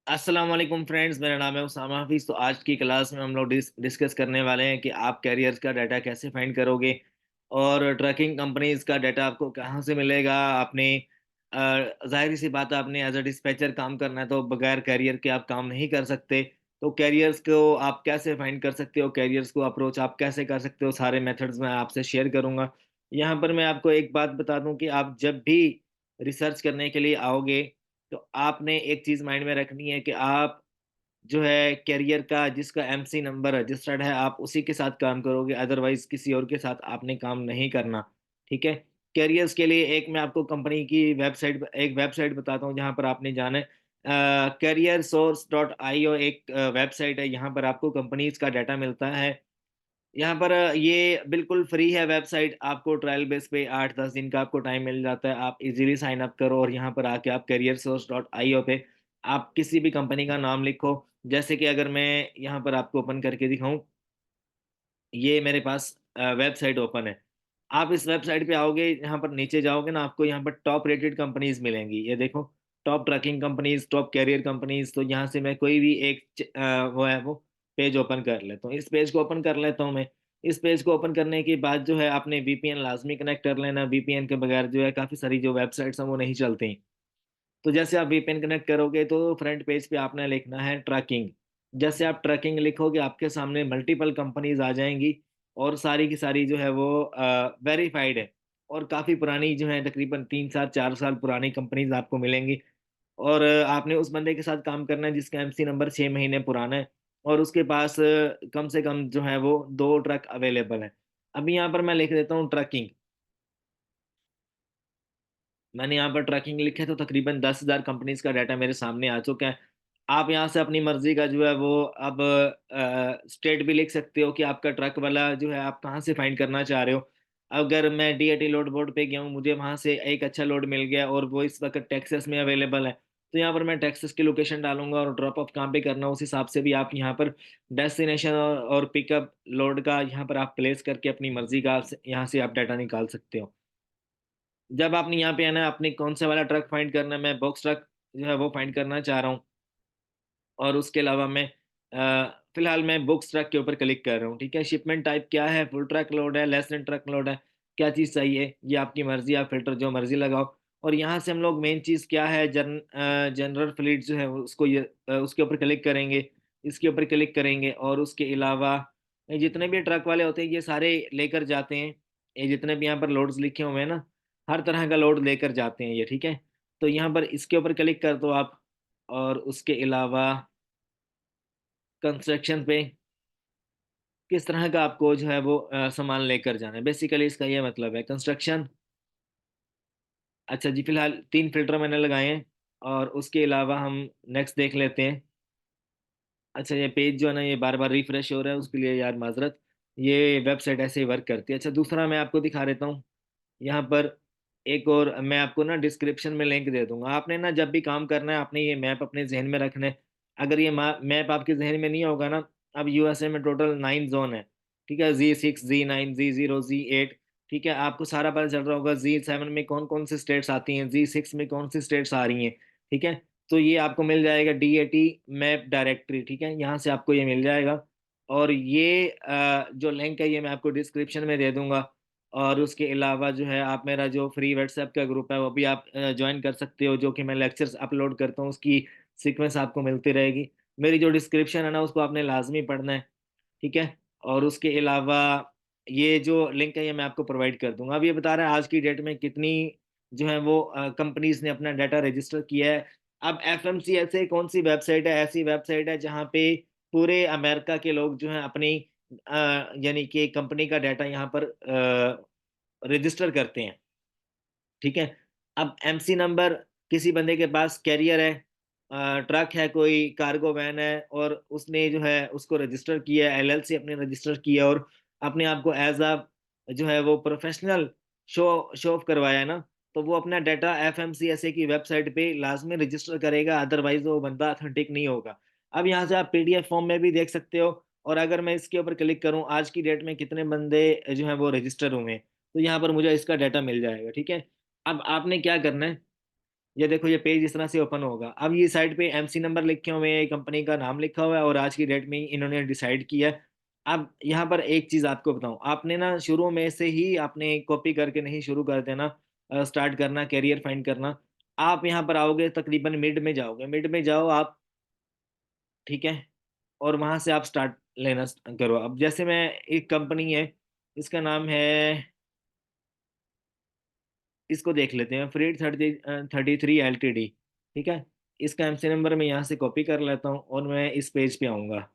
अस्सलाम वालेकुम फ्रेंड्स, मेरा नाम है उसामा हफीज़। तो आज की क्लास में हम लोग डिस्कस करने वाले हैं कि आप कैरियर्स का डाटा कैसे फाइंड करोगे और ट्रैकिंग कंपनीज का डाटा आपको कहाँ से मिलेगा। आपने ज़ाहिर सी बात है, आपने एज अ डिस्पैचर काम करना है तो बगैर कैरियर के आप काम नहीं कर सकते। तो कैरियर्स को आप कैसे फाइंड कर सकते हो, कैरियर्स को अप्रोच आप कैसे कर सकते हो, सारे मेथड्स मैं आपसे शेयर करूँगा। यहाँ पर मैं आपको एक बात बता दूँ कि आप जब भी रिसर्च करने के लिए आओगे तो आपने एक चीज़ माइंड में रखनी है कि आप जो है करियर का जिसका एमसी नंबर रजिस्टर्ड है, आप उसी के साथ काम करोगे, अदरवाइज़ किसी और के साथ आपने काम नहीं करना, ठीक है? करियर्स के लिए एक मैं आपको कंपनी की वेबसाइट बताता हूँ जहाँ पर आपने जाना है। careersource.io एक वेबसाइट है, यहाँ पर आपको कंपनीज़ का डाटा मिलता है। यहाँ पर ये बिल्कुल फ्री है वेबसाइट, आपको ट्रायल बेस पे 8-10 दिन का आपको टाइम मिल जाता है। आप इज़िली साइन अप करो और यहाँ पर आके आप careersource.io पे आप किसी भी कंपनी का नाम लिखो। जैसे कि अगर मैं यहाँ पर आपको ओपन करके दिखाऊँ, ये मेरे पास वेबसाइट ओपन है। आप इस वेबसाइट पे आओगे, यहाँ पर नीचे जाओगे ना, आपको यहाँ पर टॉप रेटेड कंपनीज़ मिलेंगी। ये देखो, top trucking companies, top carrier companies. तो यहाँ से मैं कोई भी एक वो पेज ओपन कर लेता हूँ। इस पेज को ओपन कर लेता हूँ मैं। इस पेज को ओपन करने के बाद जो है आपने वीपीएन लाज़मी कनेक्ट कर लेना। वीपीएन के बगैर जो है काफ़ी सारी जो वेबसाइट्स हैं वो नहीं चलती। तो जैसे आप वीपीएन कनेक्ट करोगे तो फ्रंट पेज पे आपने लिखना है ट्रैकिंग। जैसे आप ट्रैकिंग लिखोगे आपके सामने मल्टीपल कंपनीज़ आ जाएँगी और सारी की सारी जो है वो वेरिफाइड है और काफ़ी पुरानी जो है, तकरीबन 3 साल 4 साल पुरानी कंपनीज़ आपको मिलेंगी। और आपने उस बंदे के साथ काम करना है जिसका एमसी नंबर 6 महीने पुराना है और उसके पास कम से कम जो है वो 2 ट्रक अवेलेबल हैं। अभी यहाँ पर मैं लिख देता हूँ ट्रकिंग। मैंने यहाँ पर ट्रैकिंग लिखे तो तकरीबन 10,000 कंपनीज़ का डाटा मेरे सामने आ चुका है। आप यहाँ से अपनी मर्ज़ी का जो है वो अब स्टेट भी लिख सकते हो कि आपका ट्रक वाला जो है आप कहाँ से फाइंड करना चाह रहे हो। अगर मैं डीएटी लोड बोर्ड पे गया हूँ, मुझे वहाँ से एक अच्छा लोड मिल गया और वो इस वक़्त टेक्सास में अवेलेबल है, तो यहाँ पर मैं टेक्सास की लोकेशन डालूँगा और ड्रॉप ऑफ कहाँ पे करना है उस हिसाब से भी आप यहाँ पर डेस्टिनेशन और पिकअप लोड का यहाँ पर आप प्लेस करके अपनी मर्ज़ी का यहाँ से आप डाटा निकाल सकते हो। जब आपने यहाँ पे आना है, आपने कौन-सा वाला ट्रक फाइंड करना है, मैं बॉक्स ट्रक जो है वो फाइंड करना चाह रहा हूँ और उसके अलावा मैं फ़िलहाल मैं बुक्स ट्रक के ऊपर क्लिक कर रहा हूँ, ठीक है? शिपमेंट टाइप क्या है, फुल ट्रक लोड है, लेस देन ट्रक लोड है, क्या चीज़ चाहिए, ये आपकी मर्ज़ी, आप फ़िल्टर जो मर्ज़ी लगाओ। और यहाँ से हम लोग मेन चीज़ क्या है, जनरल फ्लीट जो है उसके ऊपर क्लिक करेंगे, इसके ऊपर क्लिक करेंगे और उसके अलावा ये जितने भी ट्रक वाले होते हैं, ये सारे लेकर जाते हैं। ये जितने भी यहाँ पर लोड्स लिखे हुए हैं ना, हर तरह का लोड लेकर जाते हैं ये, ठीक है? तो यहाँ पर इसके ऊपर क्लिक कर दो आप और उसके अलावा कंस्ट्रक्शन पे किस तरह का आपको जो है वो सामान लेकर जाना है। बेसिकली इसका ये मतलब है कंस्ट्रक्शन। अच्छा जी, फिलहाल 3 फ़िल्टर मैंने लगाए हैं और उसके अलावा हम नेक्स्ट देख लेते हैं। अच्छा, ये पेज जो है ना ये बार-बार रिफ्रेश हो रहा है, उसके लिए यार माज़रत। ये वेबसाइट ऐसे ही वर्क करती है। अच्छा, दूसरा मैं आपको दिखा देता हूँ। यहाँ पर एक और मैं आपको ना डिस्क्रिप्शन में लिंक दे दूँगा। आपने ना जब भी काम करना है, आपने ये मैप अपने ज़हन में रखना है। अगर ये मा मैप आपके ज़हन में नहीं होगा ना, अब यूएसए में टोटल 9 ज़ोन है, ठीक है? ज़ी6, ज़ी9, ज़ी0, ज़ी8, ठीक है? आपको सारा पता चल रहा होगा ज़ी7 में कौन-कौन सी स्टेट्स आती हैं, ज़ी6 में कौन-सी स्टेट्स आ रही हैं, ठीक है? तो ये आपको मिल जाएगा डीएटी मैप डायरेक्टरी, ठीक है? यहाँ से आपको ये मिल जाएगा और ये जो लिंक है ये मैं आपको डिस्क्रिप्शन में दे दूँगा। और उसके अलावा जो है आप मेरा जो फ्री व्हाट्सएप का ग्रुप है वो भी आप जॉइन कर सकते हो, जो कि मैं लेक्चर्स अपलोड करता हूँ उसकी सीक्वेंस आपको मिलती रहेगी। मेरी जो डिस्क्रिप्शन है ना उसको आपने लाज़मी पढ़ना है, ठीक है? और उसके अलावा ये जो लिंक है ये मैं आपको प्रोवाइड कर दूँगा। अब ये बता रहा है आज की डेट में कितनी जो है वो कंपनीज़ ने अपना डाटा रजिस्टर किया है। अब एफएमसी ऐसे कौन-सी वेबसाइट है, ऐसी वेबसाइट है जहाँ पे पूरे अमेरिका के लोग जो हैं अपनी यानी कि कंपनी का डाटा यहाँ पर रजिस्टर करते हैं, ठीक है? अब एमसी नंबर किसी बंदे के पास कैरियर है, ट्रक है, कोई कार्गो वैन है और उसने जो है उसको रजिस्टर किया है, एलएलसी अपने रजिस्टर किया है और अपने आप को एज़ अ जो है वो प्रोफ़ेशनल शो शो ऑफ करवाया है ना, तो वो अपना डाटा एफएमसीएसए की वेबसाइट पे लाज़मी रजिस्टर करेगा, अदरवाइज़ वो बंदा ऑथेंटिक नहीं होगा। अब यहाँ से आप पीडीएफ फ़ॉर्म में भी देख सकते हो और अगर मैं इसके ऊपर क्लिक करूँ, आज की डेट में कितने बंदे जो हैं वो रजिस्टर हुए हैं, तो यहाँ पर मुझे इसका डाटा मिल जाएगा, ठीक है? अब आपने क्या करना है, ये देखो ये पेज इस तरह से ओपन होगा। अब ये साइड पे एमसी नंबर लिखे हुए हैं, कंपनी का नाम लिखा हुआ है और आज की डेट में ही इन्होंने डिसाइड किया है। अब यहाँ पर एक चीज आपको बताऊं, आपने ना शुरू में से ही आपने कॉपी करके नहीं शुरू कर देना, स्टार्ट करना कैरियर फाइंड करना। आप यहाँ पर आओगे तकरीबन मिड में जाओगे, मिड में जाओ आप, ठीक है, और वहां से आप स्टार्ट लेना करो। अब जैसे मैं, एक कंपनी है, इसका नाम है, इसको देख लेते हैं, फ्रीड 33 LTD, ठीक है। इसका एमसी नंबर मैं यहाँ से कॉपी कर लेता हूँ और मैं इस पेज पे आऊँगा।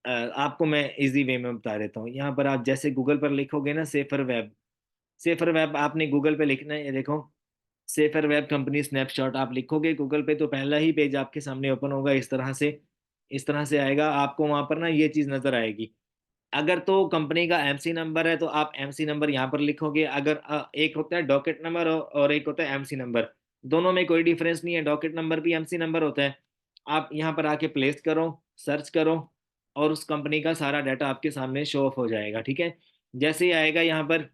आपको मैं इजी वे में बता देता हूँ। यहाँ पर आप जैसे गूगल पर लिखोगे ना सेफर वेब, सेफर वेब आपने गूगल पे लिखना है, ये देखो, सेफर वेब कंपनी स्नैपशॉट आप लिखोगे गूगल पे तो पहला ही पेज आपके सामने ओपन होगा इस तरह से। इस तरह से आएगा, आपको वहां पर ना ये चीज नजर आएगी। अगर तो कंपनी का एमसी नंबर है तो आप एमसी नंबर यहाँ पर लिखोगे। अगर एक होता है डॉकेट नंबर और एक होता है एमसी नंबर, दोनों में कोई डिफरेंस नहीं है, डॉकेट नंबर भी एमसी नंबर होता है। आप यहाँ पर आके प्लेस करो, सर्च करो, और उस कंपनी का सारा डाटा आपके सामने शो ऑफ हो जाएगा, ठीक है। जैसे ही आएगा यहाँ पर,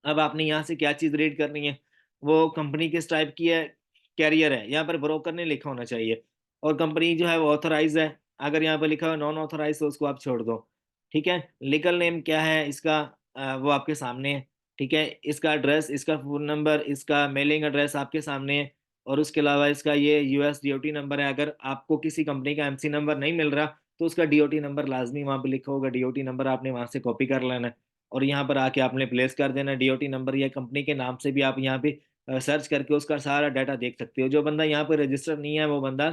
अब आपने यहाँ से क्या चीज रीड करनी है, वो कंपनी किस टाइप की है, कैरियर है, यहाँ पर ब्रोकर ने लिखा होना चाहिए, और कंपनी जो है वो ऑथराइज है। अगर यहाँ पर लिखा हुआ नॉन ऑथराइज तो उसको आप छोड़ दो, ठीक है। लीगल नेम क्या है इसका, वो आपके सामने है, ठीक है। इसका एड्रेस, इसका फोन नंबर, इसका मेलिंग एड्रेस आपके सामने है, और उसके अलावा इसका ये यूएस डीओटी नंबर है। अगर आपको किसी कंपनी का एमसी नंबर नहीं मिल रहा तो उसका डीओटी नंबर लाजमी वहाँ पे लिखा होगा, डीओटी नंबर आपने वहाँ से कॉपी कर लेना है, और यहाँ पर आके आपने प्लेस कर देना डीओटी नंबर, या कंपनी के नाम से भी आप यहाँ पे सर्च करके उसका सारा डाटा देख सकते हो। जो बंदा यहाँ पे रजिस्टर नहीं है वो बंदा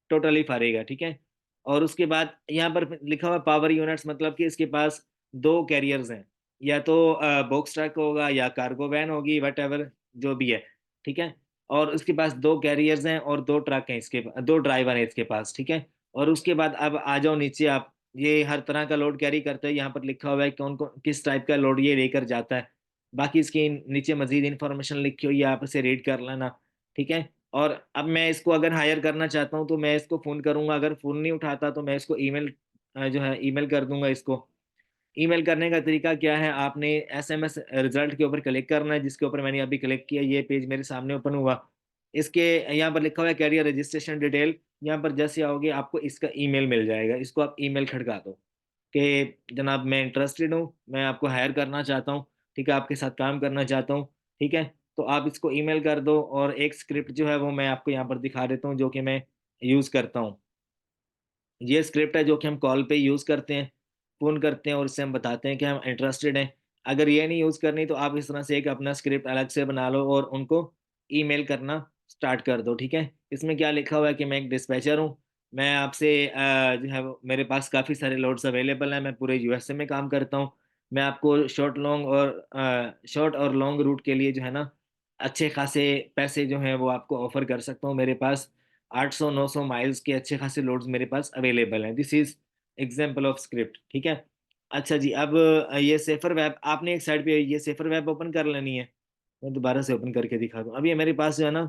टोटली फारेगा, ठीक है। और उसके बाद यहाँ पर लिखा हुआ पावर यूनिट्स, मतलब कि इसके पास दो कैरियर्स हैं, या तो बॉक्स ट्रक होगा या कार्गो वैन होगी, वट एवर जो भी है, ठीक है। और उसके पास दो कैरियर्स हैं और दो ट्रक हैं, इसके दो ड्राइवर हैं इसके पास, ठीक है। और उसके बाद अब आ जाओ नीचे आप, ये हर तरह का लोड कैरी करते हैं, यहाँ पर लिखा हुआ है कौन कौन किस टाइप का लोड ये लेकर जाता है। बाकी इसकी नीचे मजीद इंफॉर्मेशन लिखी हुई है, आप इसे रीड कर लेना, ठीक है। और अब मैं इसको अगर हायर करना चाहता हूँ तो मैं इसको फोन करूंगा, अगर फोन नहीं उठाता तो मैं इसको ईमेल, जो है ईमेल कर दूंगा इसको। ईमेल करने का तरीका क्या है, आपने एसएमएस रिजल्ट के ऊपर क्लिक करना है, जिसके ऊपर मैंने अभी क्लिक किया, ये पेज मेरे सामने ओपन हुआ। इसके यहाँ पर लिखा हुआ है कैरियर रजिस्ट्रेशन डिटेल, यहाँ पर जैसे आओगे आपको इसका ईमेल मिल जाएगा, इसको आप ईमेल खड़का दो कि जनाब मैं इंटरेस्टेड हूँ, मैं आपको हायर करना चाहता हूँ, ठीक है, आपके साथ काम करना चाहता हूँ, ठीक है। तो आप इसको ईमेल कर दो, और एक स्क्रिप्ट जो है वो मैं आपको यहाँ पर दिखा देता हूँ जो कि मैं यूज़ करता हूँ। ये स्क्रिप्ट है जो कि हम कॉल पे यूज़ करते हैं, फ़ोन करते हैं और इससे हम बताते हैं कि हम इंटरेस्टेड हैं। अगर ये नहीं यूज़ करनी तो आप इस तरह से एक अपना स्क्रिप्ट अलग से बना लो और उनको ईमेल करना स्टार्ट कर दो, ठीक है। इसमें क्या लिखा हुआ है कि मैं एक डिस्पैचर हूँ, मैं आपसे जो है मेरे पास काफ़ी सारे लोड्स अवेलेबल हैं, मैं पूरे यूएसए में काम करता हूँ। मैं आपको शॉर्ट और लॉन्ग रूट के लिए जो है ना अच्छे खासे पैसे जो हैं वो आपको ऑफर कर सकता हूँ। मेरे पास 800-900 माइल्स के अच्छे खासे लोड्स मेरे पास अवेलेबल हैं। This is example of script, ठीक है। अच्छा जी, अब ये सेफर वेब आपने एक साइड पे ये सेफर वेब ओपन कर लेनी है। मैं दोबारा से ओपन करके दिखा दूँ। अब ये मेरे पास जो है ना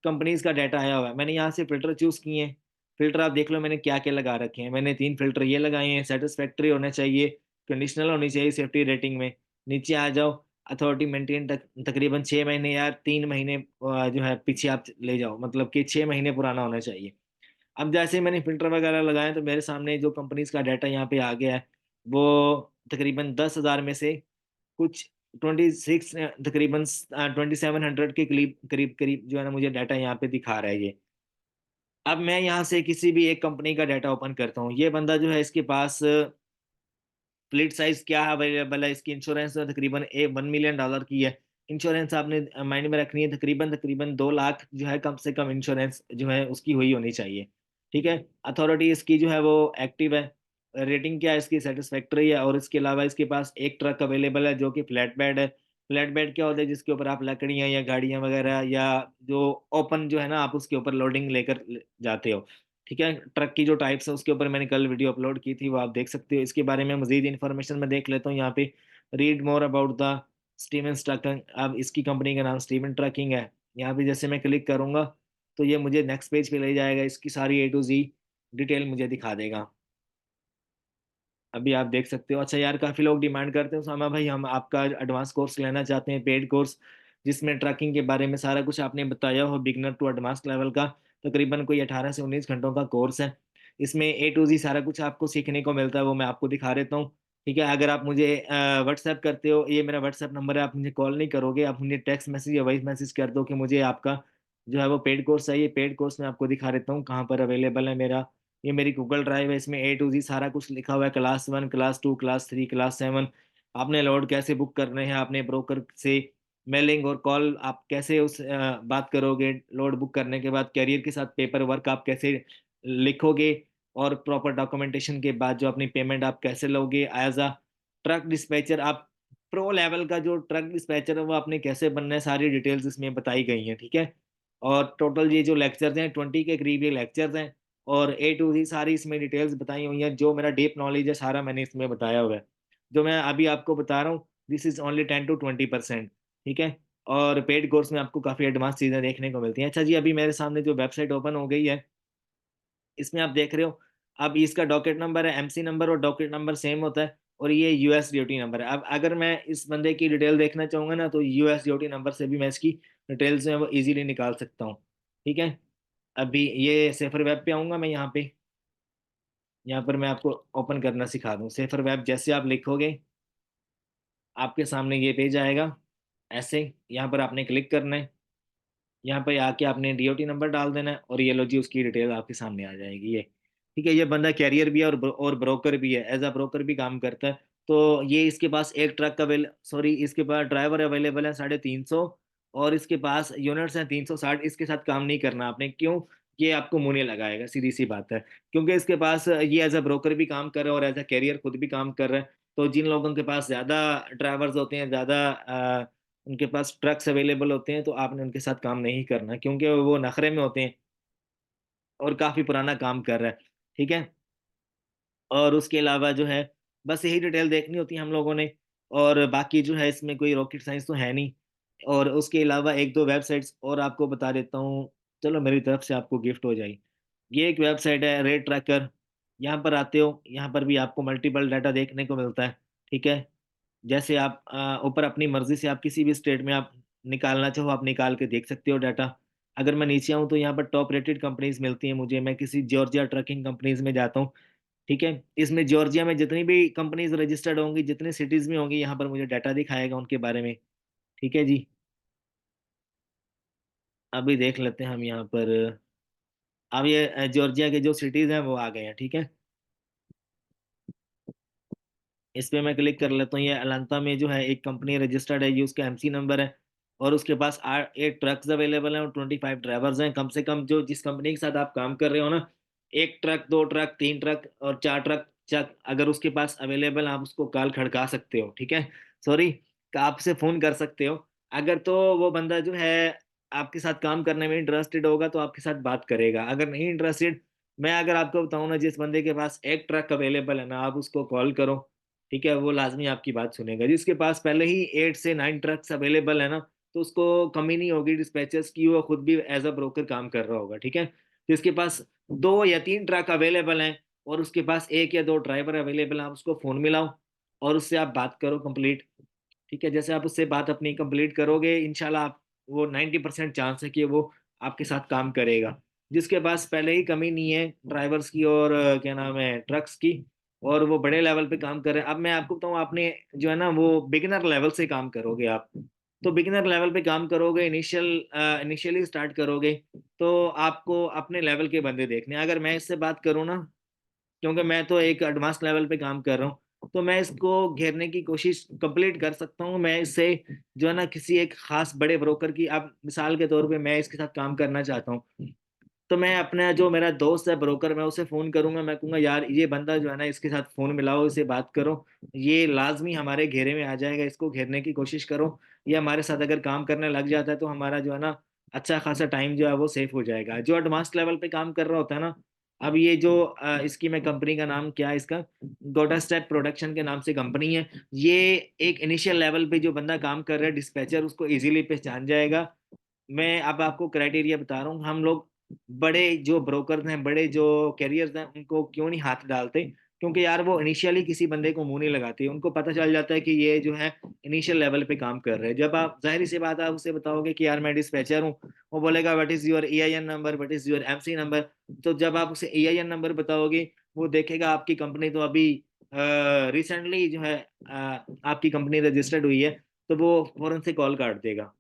कंपनीज का डाटा आया हुआ है, मैंने यहाँ से फिल्टर चूज किए हैं। फिल्टर आप देख लो मैंने क्या क्या लगा रखे हैं, मैंने 3 फिल्टर ये लगाए हैं, सेटिस्फैक्ट्री होना चाहिए, कंडीशनल होनी चाहिए सेफ्टी रेटिंग में। नीचे आ जाओ, अथॉरिटी मेंटेन तकरीबन 6 महीने या 3 महीने जो है पीछे आप ले जाओ, मतलब कि 6 महीने पुराना होना चाहिए। अब जैसे ही मैंने फिल्टर वगैरह लगाए तो मेरे सामने जो कंपनीज का डाटा यहाँ पे आ गया है, वो तकरीबन 10,000 में से कुछ 26, तकरीबन 2700 के करीब करीब करीब जो है ना मुझे डाटा यहाँ पे दिखा रहा है ये। अब मैं यहाँ से किसी भी एक कंपनी का डाटा ओपन करता हूँ, ये बंदा जो है इसके पास फ्लीट साइज क्या अवेलेबल है, इसकी इंश्योरेंस तकरीबन $1 मिलियन की है। इंश्योरेंस आपने माइंड में रखनी है, तकरीबन तकरीबन 2 लाख जो है कम से कम इंश्योरेंस जो है उसकी हुई होनी चाहिए, ठीक है। अथॉरिटी इसकी जो है वो एक्टिव है। रेटिंग क्या है इसकी, सेटिस्फैक्ट्री है। और इसके अलावा इसके पास एक ट्रक अवेलेबल है जो कि फ्लैट बेड है। फ्लैट बेड क्या होता है, जिसके ऊपर आप लकड़ियाँ या गाड़ियाँ वगैरह या जो ओपन जो है ना आप उसके ऊपर लोडिंग लेकर जाते हो, ठीक है। ट्रक की जो टाइप्स है उसके ऊपर मैंने कल वीडियो अपलोड की थी, वो आप देख सकते हो। इसके बारे में मजीद इन्फॉर्मेशन मैं देख लेता हूँ यहाँ पे, read more about the Steven trucking. अब इसकी कंपनी का नाम स्टीवन ट्रकिंग है। यहाँ पे जैसे मैं क्लिक करूंगा तो ये मुझे नेक्स्ट पेज पे ले जाएगा, इसकी सारी A to Z डिटेल मुझे दिखा देगा। अभी आप देख सकते हो। अच्छा यार, काफी लोग डिमांड करते हैं उसामा भाई हम आपका एडवांस कोर्स लेना चाहते हैं, पेड कोर्स, जिसमें ट्रैकिंग के बारे में सारा कुछ आपने बताया हो, बिगनर टू एडवांस लेवल का। तकरीबन कोई 18 से 19 घंटों का कोर्स है। इसमें A to Z सारा कुछ आपको सीखने को मिलता है, वो मैं आपको दिखा देता हूँ। ठीक है, अगर आप मुझे व्हाट्सएप करते हो, ये मेरा व्हाट्सएप नंबर है, आप मुझे कॉल नहीं करोगे, आप मुझे टेक्स्ट मैसेज या वॉइस मैसेज कर दो कि मुझे आपका जो है वो पेड कोर्स चाहिए। पेड कोर्स मैं आपको दिखा देता हूँ कहाँ पर अवेलेबल है मेरा। ये मेरी गूगल ड्राइव है, इसमें A to Z सारा कुछ लिखा हुआ है, क्लास 1, क्लास 2, क्लास 3, क्लास 7। आपने लोड कैसे बुक करने हैं, आपने ब्रोकर से मेलिंग और कॉल आप कैसे उस बात करोगे, लोड बुक करने के बाद कैरियर के साथ पेपर वर्क आप कैसे लिखोगे, और प्रॉपर डॉक्यूमेंटेशन के बाद जो अपनी पेमेंट आप कैसे लोगे एज अ ट्रक डिस्पैचर। आप प्रो लेवल का जो ट्रक डिस्पैचर है वो आपने कैसे बनना है, सारी डिटेल्स इसमें बताई गई हैं। ठीक है, और टोटल ये जो लेक्चर्स हैं 20 के करीब ये लेक्चर्स हैं, और A to Z सारी इसमें डिटेल्स बताई हुई हैं। जो मेरा डीप नॉलेज है सारा मैंने इसमें बताया हुआ है। जो मैं अभी आपको बता रहा हूँ, दिस इज ओनली 10 to 20%। ठीक है, और पेड कोर्स में आपको काफ़ी एडवांस चीज़ें देखने को मिलती हैं। अच्छा जी, अभी मेरे सामने जो वेबसाइट ओपन हो गई है, इसमें आप देख रहे हो, अब इसका डॉकेट नंबर है, MC नंबर और डॉकेट नंबर सेम होता है, और ये US DOT नंबर है। अब अगर मैं इस बंदे की डिटेल देखना चाहूंगा ना, तो US DOT नंबर से भी मैं इसकी डिटेल्स जो है वो इजीली निकाल सकता हूँ। ठीक है, अभी ये सेफर वेब पे आऊंगा मैं, यहाँ पे, यहाँ पर मैं आपको ओपन करना सिखा दूँ। सेफर वेब जैसे आप लिखोगे, आपके सामने ये पेज आएगा ऐसे। यहाँ पर आपने क्लिक करना है, यहाँ पे आके आपने DOT नंबर डाल देना है, और ये लो जी उसकी डिटेल आपके सामने आ जाएगी ये। ठीक है, ये बंदा कैरियर भी है और ब्रोकर भी है, एज अ ब्रोकर भी काम करता है। तो ये इसके पास एक ट्रक अवेल सॉरी इसके पास ड्राइवर अवेलेबल है 350, और इसके पास यूनिट्स हैं 360। इसके साथ काम नहीं करना आपने, क्यों? ये आपको मुंह नहीं लगाएगा, सीधी सी बात है। क्योंकि इसके पास ये एज अ ब्रोकर भी काम कर रहा है और एज अ कैरियर खुद भी काम कर रहा है। तो जिन लोगों के पास ज़्यादा ड्राइवर्स होते हैं, ज़्यादा उनके पास ट्रक्स अवेलेबल होते हैं, तो आपने उनके साथ काम नहीं करना, क्योंकि वो नखरे में होते हैं और काफ़ी पुराना काम कर रहा है। ठीक है, और उसके अलावा जो है, बस यही डिटेल देखनी होती है हम लोगों ने, और बाकी जो है इसमें कोई रॉकेट साइंस तो है नहीं। और उसके अलावा एक दो वेबसाइट्स और आपको बता देता हूँ, चलो मेरी तरफ से आपको गिफ्ट हो जाएगी। ये एक वेबसाइट है रेट ट्रैकर। यहाँ पर आते हो, यहाँ पर भी आपको मल्टीपल डाटा देखने को मिलता है। ठीक है, जैसे आप ऊपर अपनी मर्जी से आप किसी भी स्टेट में आप निकालना चाहो, आप निकाल के देख सकते हो डाटा। अगर मैं नीचे आऊँ तो यहाँ पर टॉप रेटेड कंपनीज मिलती हैं मुझे, मैं किसी जॉर्जिया ट्रकिंग कंपनीज में जाता हूँ। ठीक है, इसमें जॉर्जिया में जितनी भी कंपनीज रजिस्टर्ड होंगी, जितने सिटीज में होंगी, यहाँ पर मुझे डाटा दिखाएगा उनके बारे में। ठीक है जी, अभी देख लेते हैं हम यहाँ पर। अब ये जॉर्जिया के जो सिटीज हैं वो आ गए हैं। ठीक है, इस पे मैं क्लिक कर लेता हूँ। ये अलांता में जो है एक कंपनी रजिस्टर्ड है, ये उसका MC नंबर है, और उसके पास 8 ट्रक्स अवेलेबल हैं और 25 ड्राइवर्स हैं। कम से कम जो जिस कंपनी के साथ आप काम कर रहे हो ना, 1 ट्रक, 2 ट्रक, 3 ट्रक और 4 ट्रक चक अगर उसके पास अवेलेबल, आप उसको कॉल खड़का सकते हो। ठीक है, सॉरी, आपसे फोन कर सकते हो। अगर तो वो बंदा जो है आपके साथ काम करने में इंटरेस्टेड होगा तो आपके साथ बात करेगा, अगर नहीं इंटरेस्टेड, मैं अगर आपको बताऊं ना, जिस बंदे के पास 1 ट्रक अवेलेबल है ना, आप उसको कॉल करो। ठीक है, वो लाजमी आपकी बात सुनेगा। जिसके पास पहले ही 8 से 9 ट्रक्स अवेलेबल है ना, तो उसको कमी नहीं होगी डिस्पैचर्स की, वो खुद भी एज अ ब्रोकर काम कर रहा होगा। ठीक है, जिसके पास 2 या 3 ट्रक अवेलेबल हैं और उसके पास 1 या 2 ड्राइवर अवेलेबल हैं, आप उसको फोन मिलाओ और उससे आप बात करो कंप्लीट। ठीक है, जैसे आप उससे बात अपनी कंप्लीट करोगे, इंशाल्लाह आप, वो 90% चांस है कि वो आपके साथ काम करेगा। जिसके पास पहले ही कमी नहीं है ड्राइवर्स की और क्या नाम है ट्रक्स की, और वो बड़े लेवल पे काम कर रहे हैं। अब मैं आपको बताऊँ, आपने जो है ना वो बिगिनर लेवल से काम करोगे आप, तो बिगिनर लेवल पे काम करोगे, इनिशियली स्टार्ट करोगे, तो आपको अपने लेवल के बंदे देखने हैं। अगर मैं इससे बात करूँ ना, क्योंकि मैं तो एक एडवांस लेवल पे काम कर रहा हूँ, तो मैं इसको घेरने की कोशिश कंप्लीट कर सकता हूँ। मैं इससे जो है ना किसी एक खास बड़े ब्रोकर की, अब मिसाल के तौर पे मैं इसके साथ काम करना चाहता हूँ, तो मैं अपना जो मेरा दोस्त है ब्रोकर, मैं उसे फोन करूंगा, मैं कहूंगा यार ये बंदा जो है ना, इसके साथ फोन मिलाओ, इसे बात करो, ये लाजमी हमारे घेरे में आ जाएगा, इसको घेरने की कोशिश करो। ये हमारे साथ अगर काम करने लग जाता है तो हमारा जो है ना अच्छा खासा टाइम जो है वो सेफ हो जाएगा। जो एडवांस लेवल पे काम कर रहा होता है ना, अब ये जो इसकी मैं कंपनी का नाम क्या है इसका, गोटा स्टेप प्रोडक्शन के नाम से कंपनी है। ये एक इनिशियल लेवल पे जो बंदा काम कर रहा है डिस्पैचर, उसको इजीली पहचान जाएगा। मैं अब आपको क्राइटेरिया बता रहा हूँ, हम लोग बड़े जो ब्रोकर्स हैं, बड़े जो कैरियर्स हैं, उनको क्यों नहीं हाथ डालते। क्योंकि यार वो इनिशियली किसी बंदे को मुंह नहीं लगाती, उनको पता चल जाता है कि ये जो है इनिशियल लेवल पे काम कर रहे हैं। जब आप जाहिर सी बात आप उसे बताओगे कि यार मैं डिस्पैचर हूँ, वो बोलेगा what is your EIN number, what is your MC number. तो जब आप उसे ईआईएन नंबर बताओगे, वो देखेगा आपकी कंपनी तो अभी रिसेंटली जो है आपकी कंपनी रजिस्टर्ड हुई है, तो वो फौरन से कॉल काट देगा।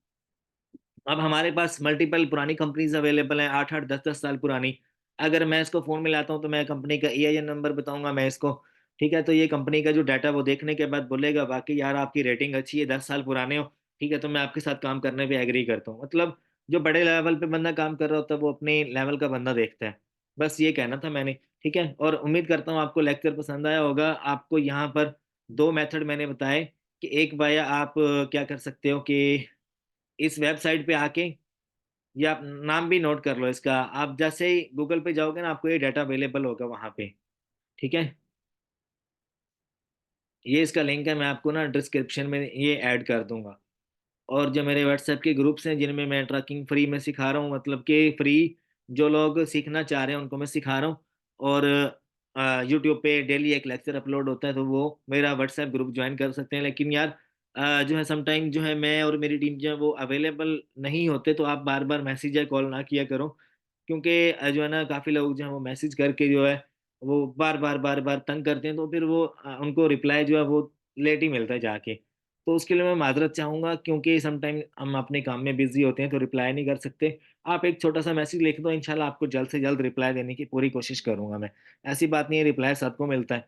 अब हमारे पास मल्टीपल पुरानी कंपनीज अवेलेबल हैं, 8 8 10 10 साल पुरानी। अगर मैं इसको फोन में लाता हूँ तो मैं कंपनी का ईआईएन नंबर बताऊंगा मैं इसको, ठीक है, तो ये कंपनी का जो डाटा वो देखने के बाद बोलेगा बाकी यार आपकी रेटिंग अच्छी है, 10 साल पुराने हो, ठीक है, तो मैं आपके साथ काम करने पे एग्री करता हूँ। मतलब जो बड़े लेवल पे बंदा काम कर रहा होता है वो अपने लेवल का बंदा देखता है। बस ये कहना था मैंने। ठीक है, और उम्मीद करता हूँ आपको लेक्चर पसंद आया होगा। आपको यहाँ पर दो मेथड मैंने बताए कि एक बाया आप क्या कर सकते हो कि इस वेबसाइट पे आके, या आप नाम भी नोट कर लो इसका, आप जैसे ही गूगल पे जाओगे ना आपको ये डाटा अवेलेबल होगा वहां पे। ठीक है, ये इसका लिंक है, मैं आपको ना डिस्क्रिप्शन में ये ऐड कर दूंगा। और जो मेरे व्हाट्सएप के ग्रुप्स हैं जिनमें मैं ट्रैकिंग फ्री में सिखा रहा हूँ, मतलब कि फ्री, जो लोग सीखना चाह रहे हैं उनको मैं सिखा रहा हूँ। और यूट्यूब पे डेली एक लेक्चर अपलोड होता है, तो वो मेरा व्हाट्सएप ग्रुप ज्वाइन कर सकते हैं। लेकिन यार जो है समटाइम जो है मैं और मेरी टीम जो है वो अवेलेबल नहीं होते, तो आप बार बार मैसेज या कॉल ना किया करो। क्योंकि जो है ना काफ़ी लोग जो है वो मैसेज करके जो है वो बार बार तंग करते हैं, तो फिर वो उनको रिप्लाई जो है वो लेट ही मिलता है जाके। तो उसके लिए मैं माजरत चाहूंगा, क्योंकि समटाइम हम अपने काम में बिजी होते हैं तो रिप्लाई नहीं कर सकते। आप एक छोटा सा मैसेज लिख दो, इंशाल्लाह आपको जल्द से जल्द रिप्लाई देने की पूरी कोशिश करूंगा मैं। ऐसी बात नहीं है, रिप्लाई सबको मिलता है।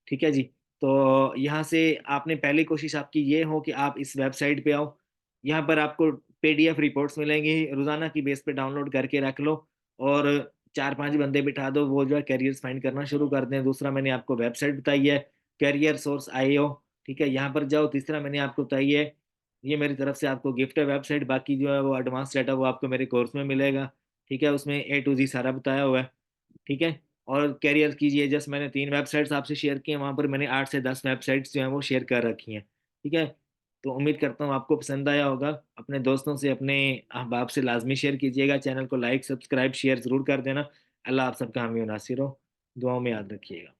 ठीक है जी। तो यहाँ से आपने पहली कोशिश आपकी ये हो कि आप इस वेबसाइट पे आओ। यहाँ पर आपको पीडीएफ रिपोर्ट्स मिलेंगी, रोजाना की बेस पे डाउनलोड करके रख लो। और चार पांच बंदे बिठा दो, वो जो है कैरियर्स फाइंड करना शुरू कर दें। दूसरा मैंने आपको वेबसाइट बताई है, कैरियर सोर्स IO। ठीक है, यहाँ पर जाओ। तीसरा मैंने आपको बताई है, ये मेरी तरफ से आपको गिफ्ट है वेबसाइट, बाकी जो है वो एडवांस डाटा वो आपको मेरे कोर्स में मिलेगा। ठीक है, उसमें A to Z सारा बताया हुआ है। ठीक है, और कैरियर कीजिए, जस्ट मैंने 3 वेबसाइट्स आपसे शेयर की हैं, वहाँ पर मैंने 8 से 10 वेबसाइट्स जो हैं वो शेयर कर रखी हैं। ठीक है, तो उम्मीद करता हूँ आपको पसंद आया होगा। अपने दोस्तों से, अपने अहबाब से लाजमी शेयर कीजिएगा। चैनल को लाइक सब्सक्राइब शेयर ज़रूर कर देना। अल्लाह आप सबका हामी नासिर हो। दुआओं में याद रखिएगा।